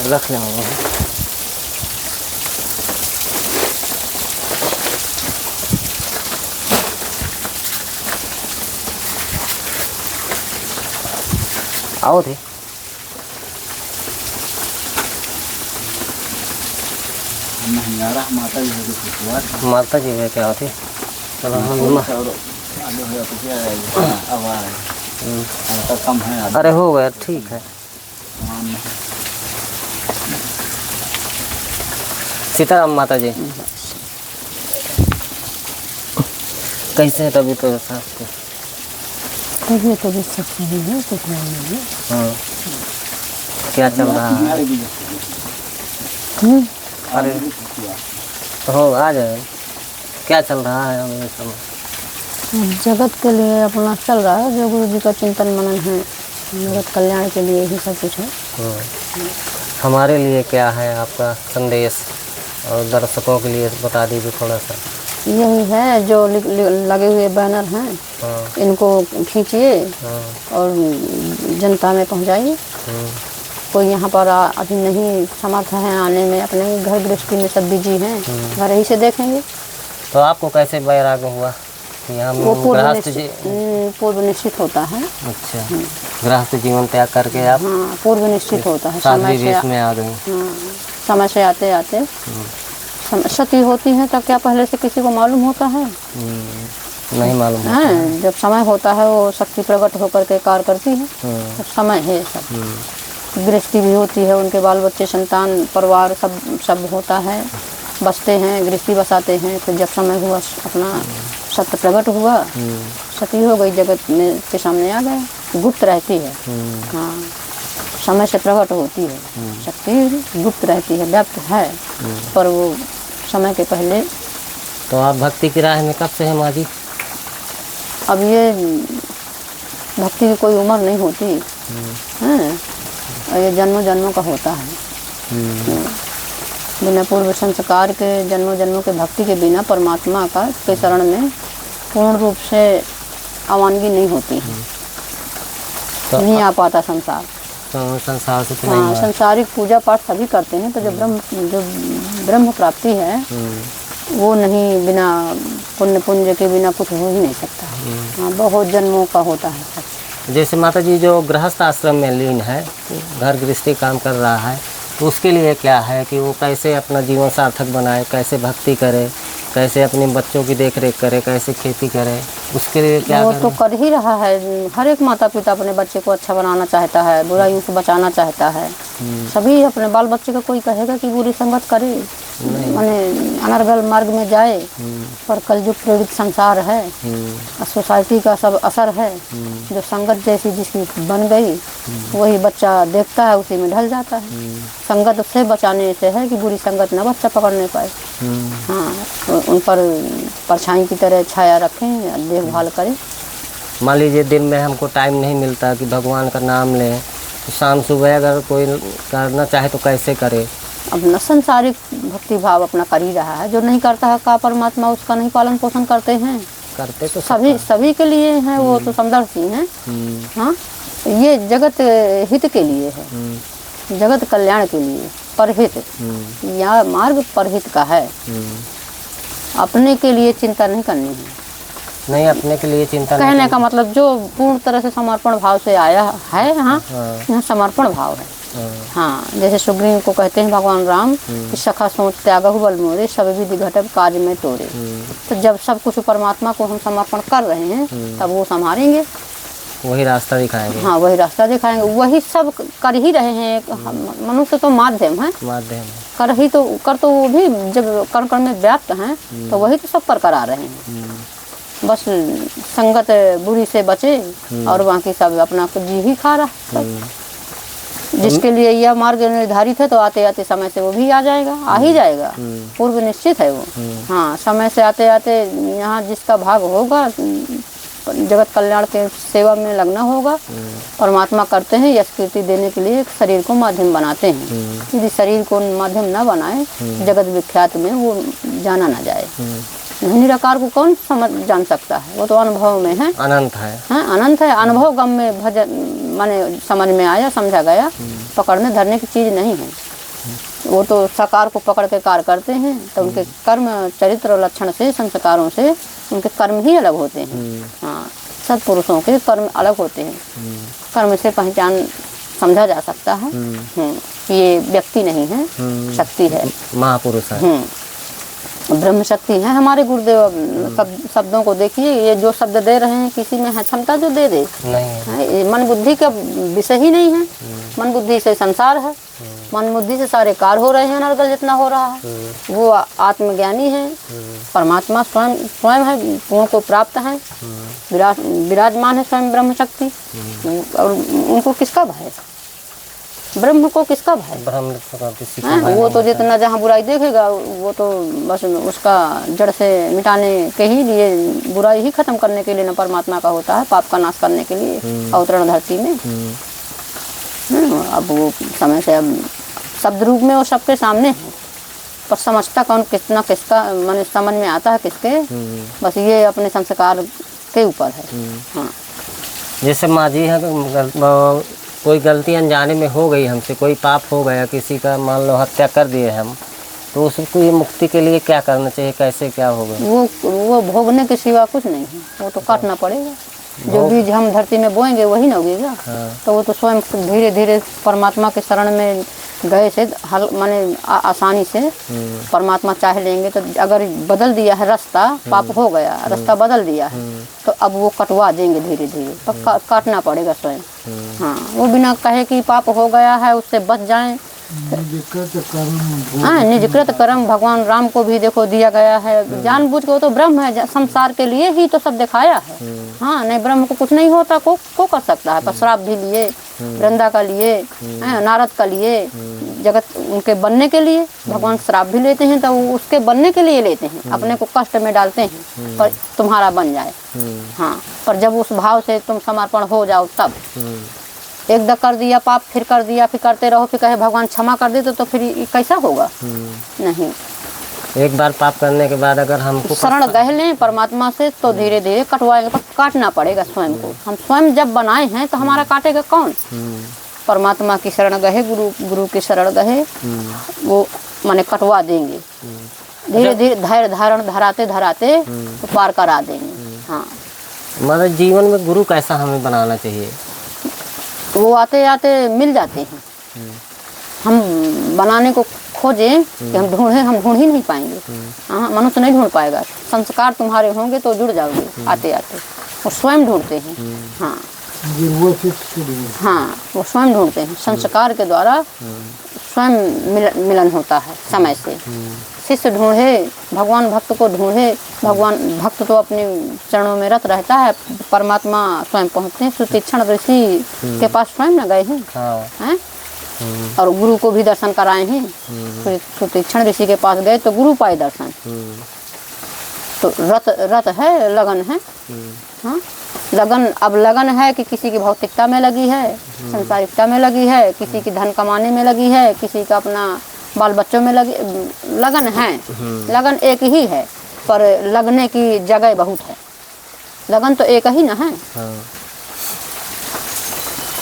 रख लेंगे। आओ थे माता जी वे क्या होती। चलो हम कम है। अरे हो गया ठीक है। सीताराम माता जी कैसे है तभी तो सास को? तबीयत तो सब सही है, कुछ नहीं है। हाँ क्या चल रहा है? अरे तो हो आ जाए। क्या चल रहा है अब ये समय? जगत के लिए अपना चल रहा है, जो गुरु जी का चिंतन मनन है, जगत कल्याण के लिए ही सब कुछ है। हमारे लिए क्या है आपका संदेश और दर्शकों के लिए बता दीजिए थोड़ा सा। यही है जो लगे हुए बैनर हैं, इनको खींचिए और जनता में पहुंचाइए। कोई यहाँ पर अभी नहीं समर्थ है आने में, अपने घर गृहस्थी में सब बिजी हैं, घर ही से देखेंगे। तो आपको कैसे वैराग्य हुआ? यहाँ वो पूर्व निश्चित होता है। अच्छा गृहस्थ जीवन त्याग करके आप? हाँ पूर्व निश्चित होता है। समय से में आ गई। समय से आते आते सती होती है तब क्या पहले से किसी को मालूम होता है? नहीं मालूम है। जब समय होता है वो शक्ति प्रकट होकर के कार्य करती है, तो समय है सब। गृहस्थी भी होती है, उनके बाल बच्चे संतान परिवार सब होता है, बसते हैं, गृहस्थी बसाते हैं। फिर जब समय हुआ अपना सत्य प्रकट हुआ, सती हो गई, जगत में के सामने आ गया। गुप्त रहती है। हाँ समय से प्रकट होती है, शक्ति गुप्त रहती है, व्याप्त है, पर वो समय के पहले। तो आप भक्ति की राह में कब से हैं माँ जी? अब ये भक्ति की कोई उम्र नहीं होती है, ये जन्मों जन्मों का होता है। बिना पूर्व संस्कार के जन्मों जन्मों के भक्ति के बिना परमात्मा के शरण में पूर्ण रूप से आवानगी नहीं होती है। तो नहीं आ पाता संसार। तो संसार से तो हाँ संसारिक पूजा पाठ सभी करते हैं, तो जो ब्रह्म प्राप्ति है वो नहीं, बिना पुण्य के बिना कुछ हो ही नहीं सकता। हाँ बहुत जन्मों का होता है सब। जैसे माता जी जो गृहस्थ आश्रम में लीन है, घर गृहस्थी काम कर रहा है, तो उसके लिए क्या है कि वो कैसे अपना जीवन सार्थक बनाए, कैसे भक्ति करे, कैसे अपने बच्चों की देख रेख करे, कैसे खेती करे, उसके लिए क्या वो तो कर ही रहा है। हर एक माता पिता अपने बच्चे को अच्छा बनाना चाहता है, बुराइयों से बचाना चाहता है। सभी अपने बाल बच्चे को कोई कहेगा कि बुरी संगत करे, माने अनर्गल मार्ग में जाए, पर कलयुग प्रेरित संसार है, सोसाइटी का सब असर है। जो संगत जैसी जिसकी बन गई वही बच्चा देखता है, उसी में ढल जाता है। संगत से बचाने से है कि बुरी संगत न बच्चा पकड़ने पाए। हाँ तो उन पर परछाई की तरह छाया रखें, देखभाल करें। मान लीजिए दिन में हमको टाइम नहीं मिलता कि भगवान का नाम लें, तो शाम सुबह अगर कोई करना चाहे तो कैसे करे? अपना संसारिक भक्ति भाव अपना कर ही रहा है। जो नहीं करता है का परमात्मा उसका नहीं पालन पोषण करते हैं? करते तो सभी के लिए हैं, वो तो समदर्शी हैं। हाँ ये जगत हित के लिए है, जगत कल्याण के लिए, परहित। यह मार्ग परहित का है। अपने के लिए चिंता नहीं करनी है। नहीं अपने के लिए चिंता कहने का मतलब जो पूर्ण तरह से समर्पण भाव से आया है, यहाँ समर्पण भाव है। हाँ जैसे सुग्रीव को कहते हैं भगवान राम कि सखा सोच त्यागहु बल मोरे, सब विधि घटक कार्य में तोरे। तो जब सब कुछ परमात्मा को हम समर्पण कर रहे हैं, तब वो संभालेंगे, वही रास्ता दिखाएंगे। हाँ वही रास्ता दिखाएंगे, वही सब कर ही रहे हैं। मनुष्य तो माध्यम है, कर तो वो भी जब कर्ण में व्याप्त हैं, तो वही तो सब पर करा रहे हैं। बस संगत बुरी से बचे और बाकी सब अपना जी ही खा रहा है। जिसके लिए यह मार्ग निर्धारित है, तो आते आते समय से वो भी आ जाएगा, आ ही जाएगा, पूर्व निश्चित है वो। हाँ समय से आते आते यहाँ जिसका भाग होगा, जगत कल्याण के सेवा में लगना होगा। परमात्मा करते हैं यश कीर्ति देने के लिए शरीर को माध्यम बनाते हैं। यदि शरीर को माध्यम न बनाए, जगत विख्यात में वो जाना ना जाए। निराकार को कौन जान सकता है? वो तो अनुभव में है, अनंत है। हाँ अनंत है। अनुभव गम में भजन माने समझ में आया, समझा गया, पकड़ने धरने की चीज नहीं है। वो तो साकार को पकड़ के कार्य करते हैं, तो उनके कर्म चरित्र और लक्षण से, संस्कारों से उनके कर्म ही अलग होते हैं। हाँ, सत्पुरुषों के कर्म अलग होते हैं। कर्म से पहचान समझा जा सकता है। ये व्यक्ति नहीं है, शक्ति है, महापुरुष है। ब्रह्म शक्ति है हमारे गुरुदेव। शब्दों को देखिए, ये जो शब्द दे रहे हैं, किसी में है क्षमता जो दे दे? नहीं है। ये मन बुद्धि का विषय ही नहीं है। मन बुद्धि से संसार है, मन बुद्धि से सारे कार्य हो रहे हैं, नरगल जितना हो रहा है। वो आत्मज्ञानी है, परमात्मा स्वयं है, गुणों को प्राप्त है, विराजमान है स्वयं ब्रह्म शक्ति। और उनको किसका भय? ब्रह्म को किसका भय? ब्रह्म को किसी का भय? वो तो जितना जहाँ बुराई देखेगा, वो तो बस उसका जड़ से मिटाने के ही लिए, बुराई ही खत्म करने के लिए न परमात्मा का होता है, पाप का नाश करने के लिए अवतरण धरती में। अब वो समय से अब शब्द रूप में वो सबके सामने है, पर समझता कौन कितना किसका, माने समझ में आता है किसके? बस ये अपने संस्कार के ऊपर है। हाँ, जैसे माँ जी है, कोई गलती अनजाने में हो गई हमसे, कोई पाप हो गया, किसी का मान लो हत्या कर दिए हम, तो उसको ये मुक्ति के लिए क्या करना चाहिए, कैसे क्या होगा? वो भोगने के सिवा कुछ नहीं है, वो तो काटना पड़ेगा। जो बीज हम धरती में बोएंगे वही ना उगेगा। हाँ। तो वो तो स्वयं धीरे धीरे परमात्मा के शरण में गए से माने आसानी से परमात्मा चाह लेंगे। तो अगर बदल दिया है रास्ता, पाप हो गया, रास्ता बदल दिया है, तो अब वो कटवा देंगे धीरे धीरे, तो काटना पड़ेगा स्वयं। हाँ, वो बिना कहे कि पाप हो गया है उससे बच जाएं। हाँ, निजकृत कर्म भगवान राम को भी देखो दिया गया है, जानबूझ के। वो तो ब्रह्म है, संसार के लिए ही तो सब दिखाया है। हाँ, नहीं ब्रह्म को कुछ नहीं होता, को कर सकता है। पर श्राप भी लिए, वृंदा का लिए, नारद का लिए, जगत उनके बनने के लिए भगवान श्राप भी लेते हैं, तो वो उसके बनने के लिए लेते हैं, अपने को कष्ट में डालते हैं पर तुम्हारा बन जाए। हाँ, पर जब उस भाव से तुम समर्पण हो जाओ, तब एक दफा कर दिया पाप, फिर कर दिया, फिर करते रहो, फिर कहे भगवान क्षमा कर दे, तो फिर कैसा होगा? नहीं। एक बार पाप करने के बाद अगर हमको शरण गए लें परमात्मा से, तो धीरे धीरे कटवाएंगे, पर काटना पड़ेगा स्वयं को। हम स्वयं जब बनाए हैं तो हमारा काटेगा कौन? परमात्मा की शरण गए, गुरु की शरण गए, वो माने कटवा देंगे धीरे धीरे, धैर्य धारण धराते धराते तो पार करा देंगे। हाँ, मतलब जीवन में गुरु कैसा हमें बनाना चाहिए? वो आते आते मिल जाते हैं। हम बनाने को खोजें कि हम ढूंढ ही नहीं पाएंगे। हाँ, मनुष्य नहीं ढूंढ पाएगा। संस्कार तुम्हारे होंगे तो जुड़ जाओगे आते आते। वो स्वयं ढूंढते हैं। हाँ, वो स्वयं ढूंढते हैं। संस्कार के द्वारा स्वयं मिलन होता है समय से। शिष्य ढूंढे, भगवान भक्त को ढूंढे, भगवान भक्त तो अपने चरणों में रत रहता है, परमात्मा स्वयं पहुँचते हैं। सुतीक्षण ऋषि के पास स्वयं न गए हैं, हैं? और गुरु को भी दर्शन कराए हैं। सुतीक्षण ऋषि के पास गए तो गुरु पाए दर्शन। तो रत है, लगन है। हाँ, लगन, अब लगन है कि किसी की भौतिकता में लगी है, संसारिकता में लगी है, किसी की धन कमाने में लगी है, किसी का अपना बाल बच्चों में लगी, लगन है। लगन एक ही है, पर लगने की जगह बहुत है। लगन तो एक ही ना है,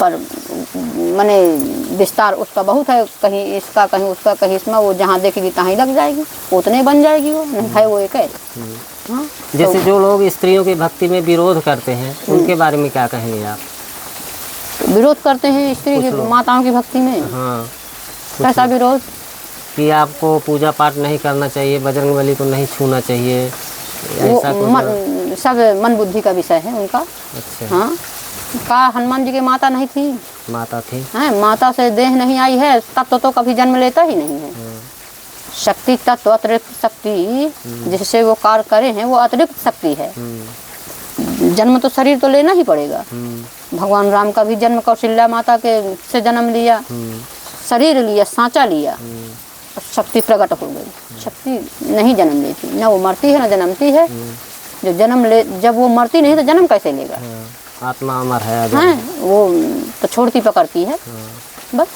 पर माने विस्तार उसका बहुत है। कहीं इसका, कहीं उसका, कहीं इसमें, वो जहाँ देखेगी तहाँ ही लग जाएगी, उतने बन जाएगी। वो नहीं है, वो एक है। हाँ, जैसे जो लोग स्त्रियों की भक्ति में विरोध करते हैं, उनके बारे में क्या कहेंगे आप? विरोध करते हैं स्त्री की, माताओं की भक्ति में? हाँ, कैसा विरोध? कि आपको पूजा पाठ नहीं करना चाहिए, बजरंगबली को नहीं छूना चाहिए, ऐसा कुछ? सब मन बुद्धि का विषय है उनका। अच्छा। हाँ, का हनुमान जी की माता नहीं थी? माता थी। हाँ, माता से देह नहीं आई है, तत्व तो कभी जन्म लेता ही नहीं है। शक्ति तत्व, अतिरिक्त शक्ति जिससे वो कार्य करे हैं, वो अतिरिक्त शक्ति है। जन्म तो शरीर तो लेना ही पड़ेगा। भगवान राम का भी जन्म कौशल्या माता के से जन्म लिया, शरीर लिया, सांचा लिया, शक्ति प्रकट हो गई। शक्ति नहीं जन्म लेती, न वो मरती है न जन्मती है। जो जन्म ले, जब वो मरती नहीं तो जन्म कैसे लेगा? आत्मा अमर है। हाँ, वो तो छोड़ती पकड़ती है बस।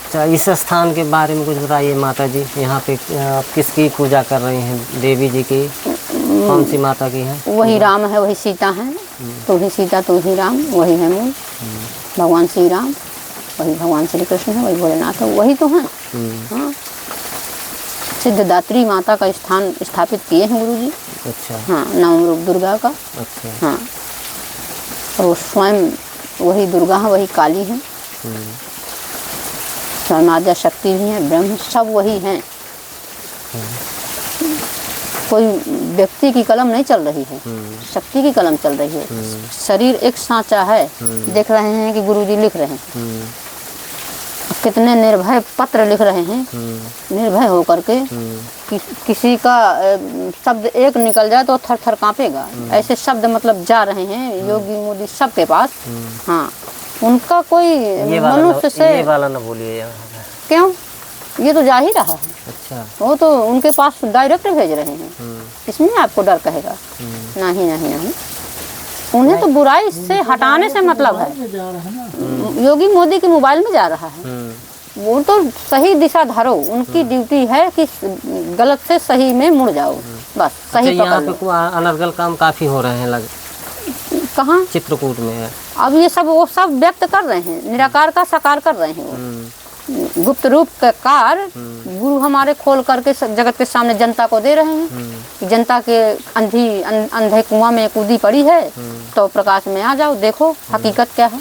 अच्छा, इस स्थान के बारे में कुछ बताइए माता जी। यहाँ पे आप किसकी पूजा कर रही हैं? देवी जी की? कौन सी माता की है? वही राम है, वही सीता है। तू ही सीता, तू ही राम, वही है मूल भगवान श्री राम। वही भगवान श्री कृष्ण है, वही भोलेनाथ है, वही तो हैं। हाँ, सिद्धदात्री माता का स्थान स्थापित किए हैं गुरु जी। अच्छा। हाँ, नाम रूप दुर्गा का। अच्छा। हाँ, और वो स्वयं वही दुर्गा है, वही काली है, स्वयं आद्या शक्ति भी है, ब्रह्म सब वही हैं। कोई व्यक्ति की कलम नहीं चल रही है, शक्ति की कलम चल रही है। शरीर एक सांचा है, देख रहे हैं कि गुरुजी लिख रहे हैं, कितने निर्भय पत्र लिख रहे हैं, निर्भय होकर के किसी का शब्द एक निकल जाए तो थर थर कांपेगा, ऐसे शब्द मतलब जा रहे हैं योगी मोदी सबके पास। हाँ, उनका कोई मनुष्य से ये वाला ना बोलिए। क्यों, ये तो जा ही रहा है। अच्छा। वो तो उनके पास डायरेक्ट भेज रहे हैं, इसमें आपको डर कहेगा? नहीं नहीं नहीं, उन्हें तो बुराई से हटाने से मतलब है। योगी मोदी के मोबाइल में जा रहा है, वो तो सही दिशा धरो, उनकी ड्यूटी है कि गलत से सही में मुड़ जाओ, बस सही यहाँ पे अनर्गल काम काफी हो रहे हैं कहाँ? चित्रकूट में है। अब ये सब वो सब व्यक्त कर रहे हैं, निराकार का साकार कर रहे हैं, वो गुप्त रूप का कार गुरु हमारे खोल करके जगत के सामने जनता को दे रहे हैं। जनता के अंधे कुआं में कूदी पड़ी है, तो प्रकाश में आ जाओ, देखो हकीकत क्या है।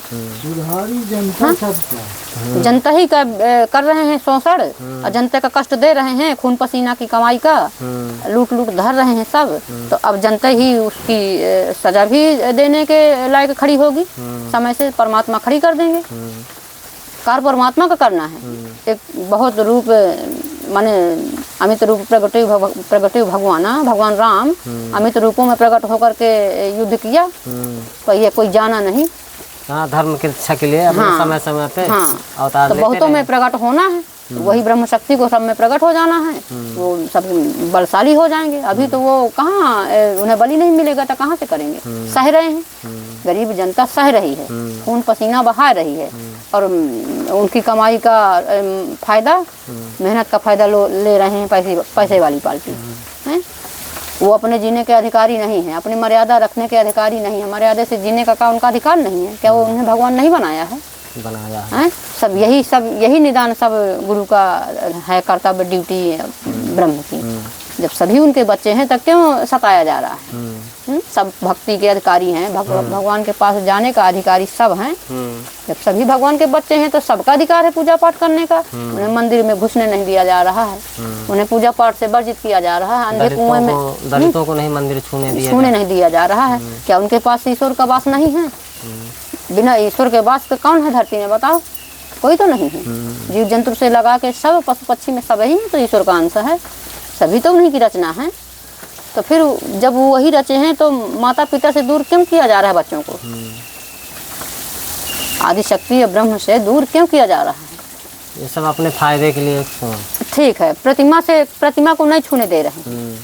जनता ही का कर रहे हैं शोषण, और जनता का कष्ट दे रहे हैं, खून पसीना की कमाई का लूट लूट धर रहे हैं सब। तो अब जनता ही उसकी सजा भी देने के लायक खड़ी होगी, समय से परमात्मा खड़ी कर देंगे। कार्य परमात्मा का करना है। एक बहुत रूप माने अमित रूप प्रगटे भगवान राम अमित रूपों में प्रकट होकर के युद्ध किया, तो ये कोई जाना नहीं। हाँ, धर्म की रक्षा के लिए अपने समय समय पे अवतार तो बहुतों में प्रकट होना है, वही ब्रह्म शक्ति को सब में प्रकट हो जाना है, वो सब बलशाली हो जाएंगे। अभी तो वो कहाँ, उन्हें बलि नहीं मिलेगा तो कहाँ से करेंगे? सह रहे हैं, गरीब जनता सह रही है, खून पसीना बहा रही है, और उनकी कमाई का फायदा, मेहनत का फायदा ले रहे हैं पैसे वाली पार्टी है। वो अपने जीने के अधिकारी नहीं है, अपनी मर्यादा रखने के अधिकारी नहीं है, मर्यादा से जीने का उनका अधिकार नहीं है। क्या वो उन्हें भगवान नहीं बनाया है? बनाया है। सब यही निदान सब गुरु का है, कर्तव्य ड्यूटी ब्रह्म की। जब सभी उनके बच्चे हैं तब क्यों सताया जा रहा है? सब भक्ति के अधिकारी हैं, भगवान के पास जाने का अधिकारी सब हैं। जब सभी भगवान के बच्चे हैं तो सबका अधिकार है पूजा पाठ करने का। उन्हें मंदिर में घुसने नहीं दिया जा रहा है, उन्हें पूजा पाठ से वर्जित किया जा रहा है। अंधे कुएं में दलितों को नहीं मंदिर छूने नहीं दिया जा रहा है। क्या उनके पास ईश्वर का वास नहीं है? बिना ईश्वर के वास के कौन है धरती में, बताओ? कोई तो नहीं है। जीव जंतु से लगा के सब पशु पक्षी में सब ही तो ईश्वर का अंश है, सभी तो उन्हीं की रचना है। तो फिर जब वो वही रचे हैं तो माता पिता से दूर क्यों किया जा रहा है बच्चों को? आदि शक्ति ब्रह्म से दूर क्यों किया जा रहा है? ये सब अपने फायदे के लिए। ठीक है, प्रतिमा को नहीं छूने दे रहे हैं।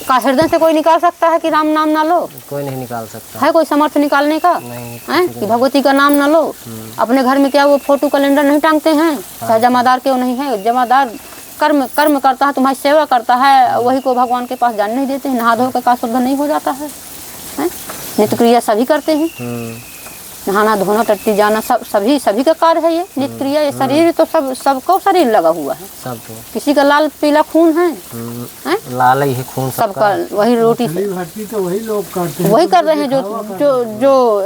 का हृदय से कोई निकाल सकता है कि राम नाम ना लो? कोई नहीं निकाल सकता है। कोई समर्थ निकालने का है कि भगवती का नाम ना लो? अपने घर में क्या वो फोटो कैलेंडर नहीं टांगते हैं? चाहे जमादार क्यों नहीं है, जमादार कर्म करता है, तुम्हारी सेवा करता है, वही को भगवान के पास जाने नहीं देते हैं। नहा धो का शुद्ध नहीं हो जाता है? नित्य क्रिया सभी करते हैं, नहाना धोना टट्टी जाना सब सभी का कार्य है ये नित्य क्रिया। ये शरीर तो सबको शरीर लगा हुआ है, सबको। किसी का लाल पीला खून है, लाल ही खून सबका। वही रोटी तो वही लोग करते हैं, वही कर रहे हैं जो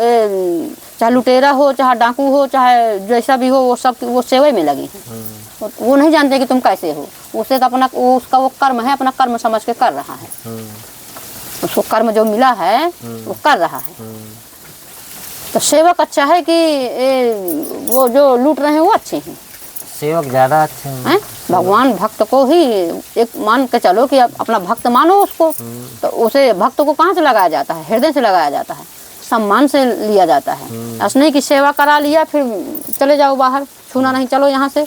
चाहे लुटेरा हो, चाहे डाकू हो, चाहे जैसा भी हो, वो सेवा में लगी है। वो नहीं जानते कि तुम कैसे हो। उसे तो अपना उसका वो कर्म है, अपना कर्म समझ के कर रहा है। उसको कर्म जो मिला है वो कर रहा है। तो सेवक अच्छा है कि वो जो लूट रहे हैं वो अच्छे हैं? सेवक ज्यादा अच्छे हैं। भगवान भक्त को ही एक मान के चलो कि अपना भक्त मानो उसको। तो उसे भक्त को कहाँ से लगाया जाता है? हृदय से लगाया जाता है, सम्मान से लिया जाता है। ऐसा नहीं कि सेवा करा लिया फिर चले जाओ बाहर, छूना नहीं, चलो यहाँ से।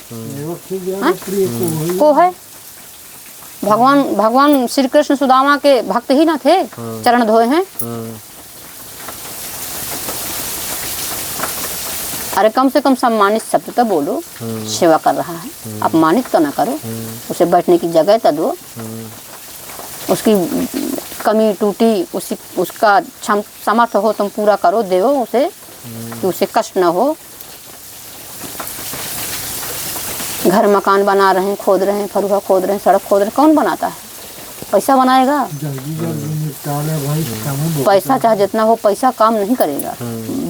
को है भगवान श्री कृष्ण सुदामा के भक्त ही ना थे, चरण धोए हैं। अरे कम से कम सम्मानित शब्द तो बोलो। सेवा कर रहा है, अपमानित तो ना करो। उसे बैठने की जगह तो दो। उसकी कमी टूटी उसका सामर्थ्य हो तुम पूरा करो, दो उसे, कि उसे कष्ट न हो। घर मकान बना रहे हैं, खोद रहे हैं, फरुहा खोद रहे हैं, सड़क खोद रहे हैं, कौन बनाता है? पैसा बनाएगा। जल्दी निपटा ले भाई, काम है बहुत। पैसा चाहे जितना हो, पैसा काम नहीं करेगा,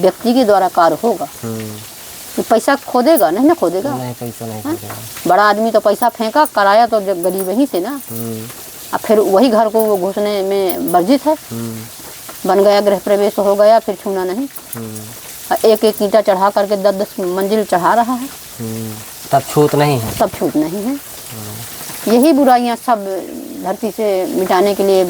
व्यक्ति के द्वारा कार्य होगा। तो पैसा खोदेगा नहीं ना, खोदेगा नहीं, पैसा नहीं खोदेगा। बड़ा आदमी तो पैसा फेंका, कराया तो गरीब ही से ना। अब फिर वही घर को वो घुसने में वर्जित है। बन गया, गृह प्रवेश हो गया, फिर छूना नहीं। एक एक ईंटा चढ़ा करके 10-10 मंजिल चढ़ा रहा है, तब छूत नहीं है। तब छूट नहीं है। यही बुराइयां सब धरती से मिटाने के लिए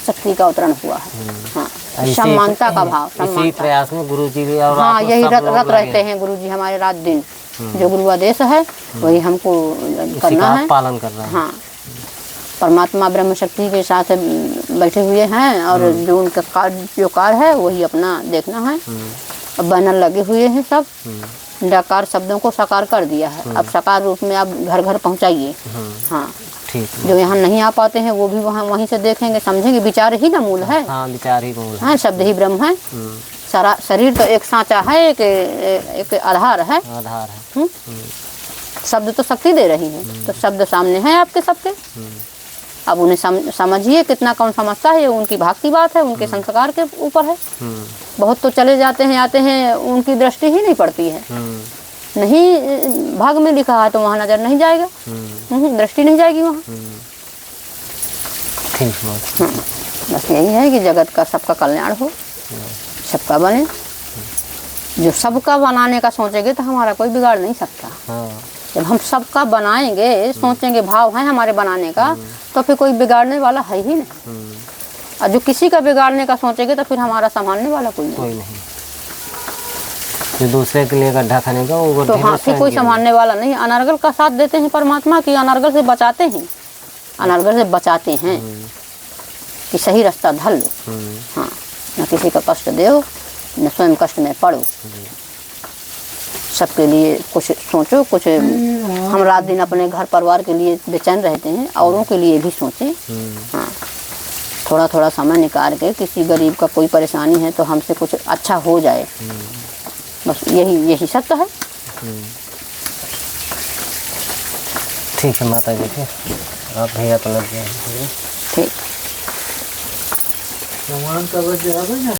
शक्ति का अवतरण हुआ है। हाँ, सम्मानता का भाव, इसी सम्मानता। प्रयास में गुरुजी भी और हाँ, आप यही सब रत लोग रत लगे रहते हैं गुरुजी हमारे रात दिन। जो गुरु आदेश है वही हमको इसी करना का है। पालन कर रहे हैं। हाँ, परमात्मा ब्रह्म शक्ति के साथ बैठे हुए हैं और जो उनका कार्य है वही अपना देखना है। अब बैनर लगे हुए हैं सब, निराकार शब्दों को साकार कर दिया है। अब साकार रूप में आप घर घर पहुंचाइए। हाँ, ठीक है। जो यहाँ नहीं आ पाते हैं वो भी वहाँ वहीं से देखेंगे, समझेंगे। विचार ही ना मूल है। हाँ, विचार ही मूल है। हाँ, शब्द ही ब्रह्म है। सारा शरीर तो एक सांचा है, एक आधार है। आधार है। शब्द तो शक्ति दे रही है, तो शब्द सामने है आपके सबके। अब उन्हें समझिए, कितना कौन समझता है, ये उनकी भाग की बात है, उनके संस्कार के ऊपर है। बहुत तो चले जाते हैं, आते हैं, उनकी दृष्टि ही नहीं पड़ती है। नहीं भाग में लिखा है तो वहाँ नजर नहीं जाएगा, दृष्टि नहीं जाएगी वहाँ। ठीक है। बस यही है कि जगत का सबका कल्याण हो, सबका बने। जो सबका बनाने का सोचेंगे तो हमारा कोई बिगाड़ नहीं सकता। जब हम सबका बनाएंगे, सोचेंगे, भाव है हमारे बनाने का, तो फिर कोई बिगाड़ने वाला है ही नहीं। और जो किसी का बिगाड़ने का सोचेंगे तो फिर हमारा संभालने वाला कोई नहीं। जो दूसरे के लिए गड्ढा खाने का वो तो हाँ, फिर कोई संभालने वाला नहीं। अनर्गल का साथ देते हैं परमात्मा की, अनर्गल से बचाते हैं, अनर्गल से बचाते हैं कि सही रास्ता धर लो। हाँ, न किसी का कष्ट दो, न स्वयं कष्ट में पड़ो। सबके लिए कुछ सोचो, कुछ। हम रात दिन अपने घर परिवार के लिए बेचैन रहते हैं, औरों के लिए भी सोचें। हाँ, थोड़ा थोड़ा समय निकाल के किसी गरीब का कोई परेशानी है तो हमसे कुछ अच्छा हो जाए, बस यही सत्य है। ठीक है माता जी, फिर आप भी अपना ठीक। भगवान का बच्चे आ गए ना।